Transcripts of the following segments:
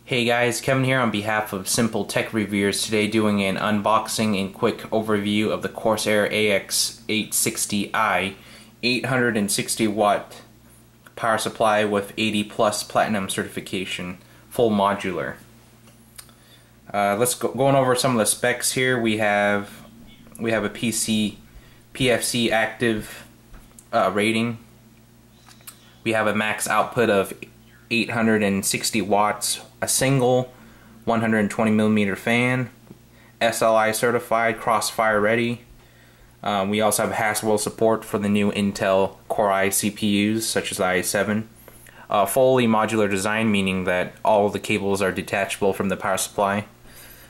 Hey guys, Kevin here on behalf of Simple Tech Reviewers, today doing an unboxing and quick overview of the Corsair AX860i 860 watt power supply with 80 plus platinum certification, full modular. Let's going over some of the specs here. We have a PFC active rating. We have a max output of 860 watts, a single 120mm fan, SLI certified, crossfire ready. We also have Haswell support for the new Intel Core i CPUs such as the i7. Fully modular design, meaning that all the cables are detachable from the power supply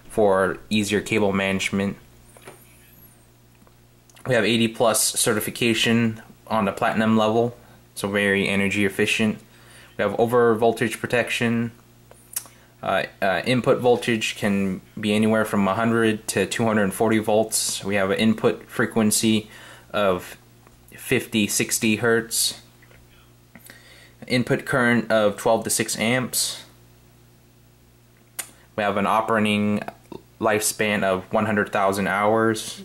for easier cable management. We have 80 plus certification on the platinum level, so very energy efficient. We have over voltage protection. Input voltage can be anywhere from 100 to 240 volts. We have an input frequency of 50-60 hertz. Input current of 12 to 6 amps. We have an operating lifespan of 100,000 hours.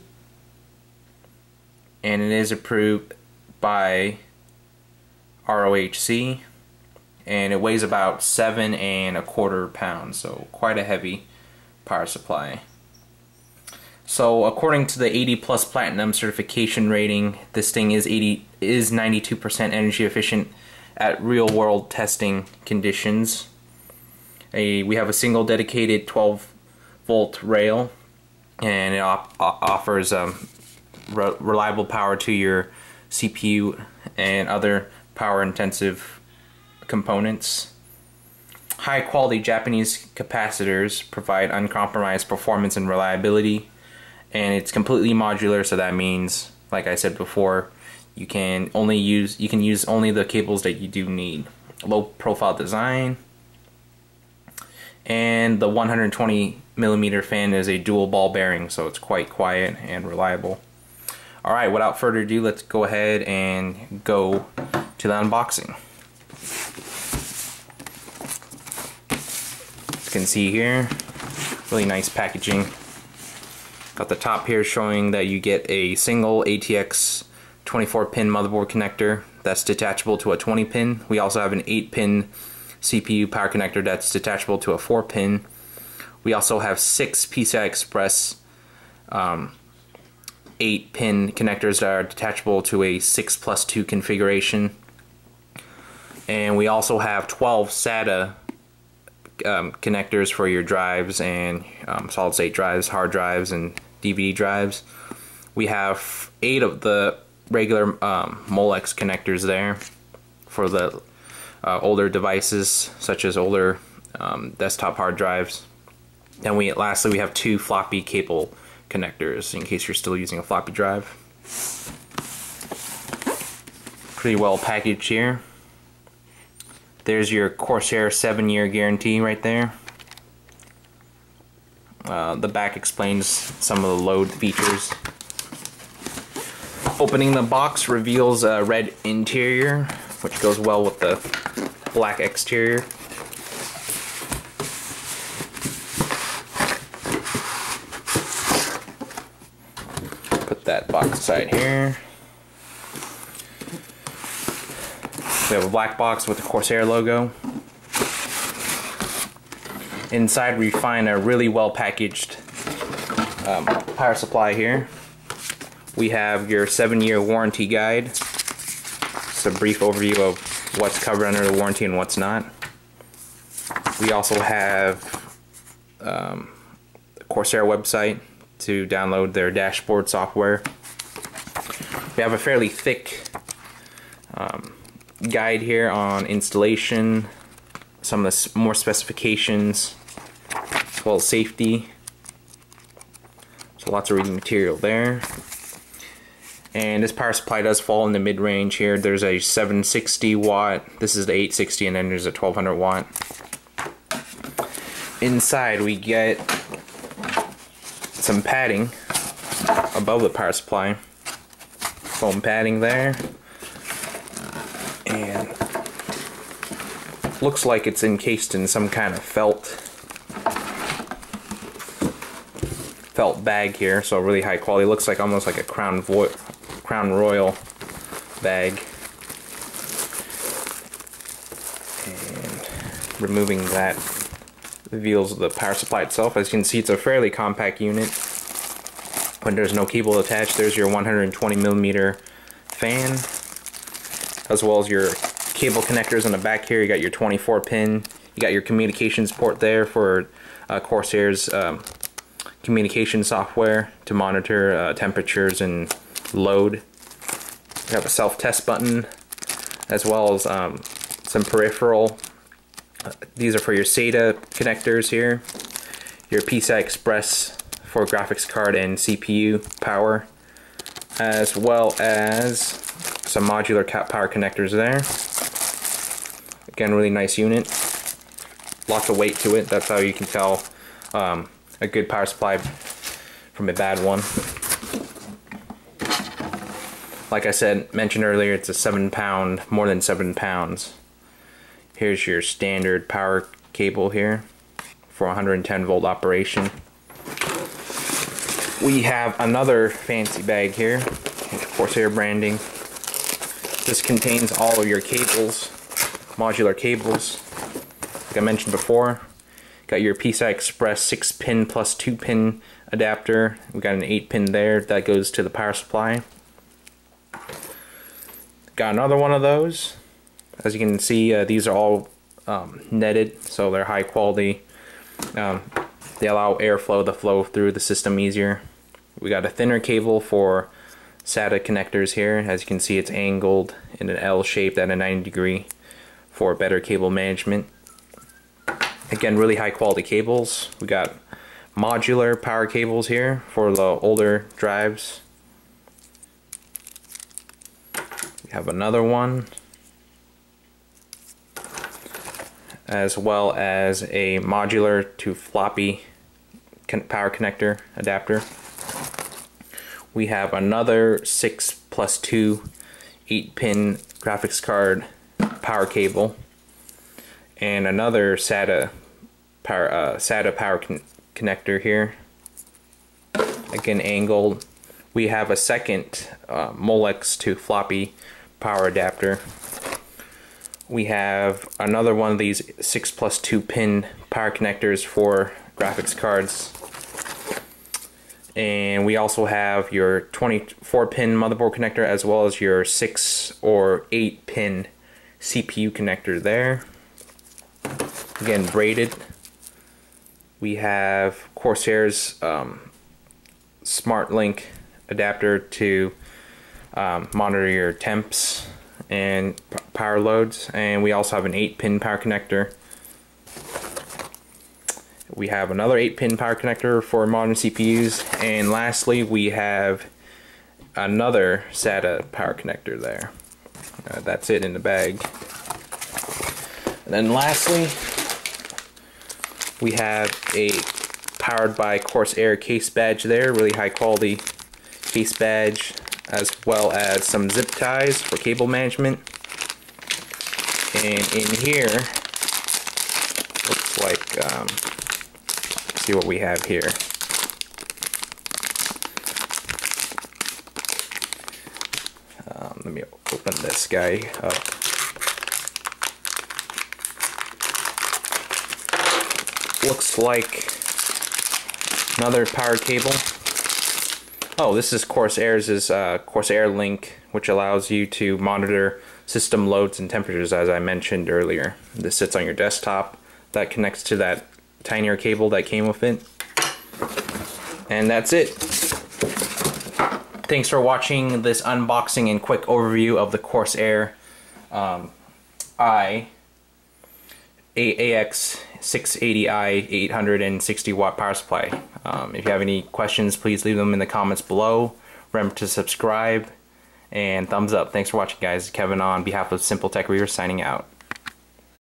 And it is approved by ROHC. And it weighs about 7¼ pounds, so quite a heavy power supply. So according to the 80 plus platinum certification rating, this thing is 92% energy efficient at real world testing conditions. We have a single dedicated 12 volt rail, and it offers reliable power to your CPU and other power intensive components. High quality Japanese capacitors provide uncompromised performance and reliability, and it's completely modular, so that means, like I said before, you can use only the cables that you do need. Low profile design, and the 120mm fan is a dual ball bearing, so it's quite quiet and reliable. Alright, without further ado, let's go ahead and go to the unboxing. As you can see here, really nice packaging. Got the top here showing that you get a single ATX 24-pin motherboard connector that's detachable to a 20-pin. We also have an 8-pin CPU power connector that's detachable to a 4-pin. We also have 6 PCI Express 8-pin connectors that are detachable to a 6+2 configuration. And we also have 12 SATA connectors for your drives and solid state drives, hard drives, and DVD drives. We have 8 of the regular Molex connectors there for the older devices, such as older desktop hard drives. And lastly we have 2 floppy cable connectors in case you're still using a floppy drive. Pretty well packaged here. There's your Corsair 7-year guarantee right there. The back explains some of the load features. Opening the box reveals a red interior, which goes well with the black exterior. Put that box aside here. We have a black box with the Corsair logo. Inside we find a really well packaged power supply here. We have your 7-year warranty guide. Just a brief overview of what's covered under the warranty and what's not. We also have the Corsair website to download their dashboard software. We have a fairly thick guide here on installation, some of the more specifications, as well as safety. So lots of reading material there. And this power supply does fall in the mid-range here. There's a 760 watt, this is the 860, and then there's a 1200 watt. Inside we get some padding above the power supply. Foam padding there. And looks like it's encased in some kind of felt bag here, so really high quality. Looks like almost like a Crown Royal bag. And removing that reveals the power supply itself. As you can see, it's a fairly compact unit, but there's no cable attached. There's your 120mm fan, as well as your cable connectors on the back here. You got your 24-pin. You got your communications port there for Corsair's communication software to monitor temperatures and load. You have a self-test button, as well as some peripheral. These are for your SATA connectors here. Your PCI Express for graphics card and CPU power, as well as some modular power connectors there. Again, really nice unit. Lots of weight to it. That's how you can tell a good power supply from a bad one. Like I mentioned earlier, it's a 7-pound, more than 7 pounds. Here's your standard power cable here for 110 volt operation. We have another fancy bag here with Corsair branding. This contains all of your cables, modular cables. Like I mentioned before, got your PCI Express 6-pin plus 2-pin adapter. We got an 8-pin there that goes to the power supply. Got another one of those. As you can see, these are all netted, so they're high quality. They allow airflow to flow through the system easier. We got a thinner cable for SATA connectors here. As you can see, it's angled in an L shape at a 90-degree for better cable management. Again, really high quality cables. We got modular power cables here for the older drives. We have another one, as well as a modular to floppy power connector adapter. We have another 6+2 8-pin graphics card power cable, and another SATA power connector here, again angled. We have a second Molex to floppy power adapter. We have another one of these 6+2 pin power connectors for graphics cards. And we also have your 24-pin motherboard connector, as well as your 6 or 8-pin CPU connector there. Again, braided. We have Corsair's Smart Link adapter to monitor your temps and power loads, and we also have an 8-pin power connector. We have another 8-pin power connector for modern CPUs, and lastly we have another SATA power connector there. That's it in the bag. And then lastly, we have a powered by Corsair case badge there, really high quality case badge, as well as some zip ties for cable management. And in here, looks like, let's see what we have here. Let me open this guy up. Looks like another power cable. Oh, this is Corsair's Corsair Link, which allows you to monitor system loads and temperatures, as I mentioned earlier. This sits on your desktop. That connects to that tinier cable that came with it. And that's it. Thanks for watching this unboxing and quick overview of the Corsair AX860i 860 watt power supply. If you have any questions, please leave them in the comments below. Remember to subscribe and thumbs up. Thanks for watching, guys. Kevin on behalf of Simple Tech Reader signing out.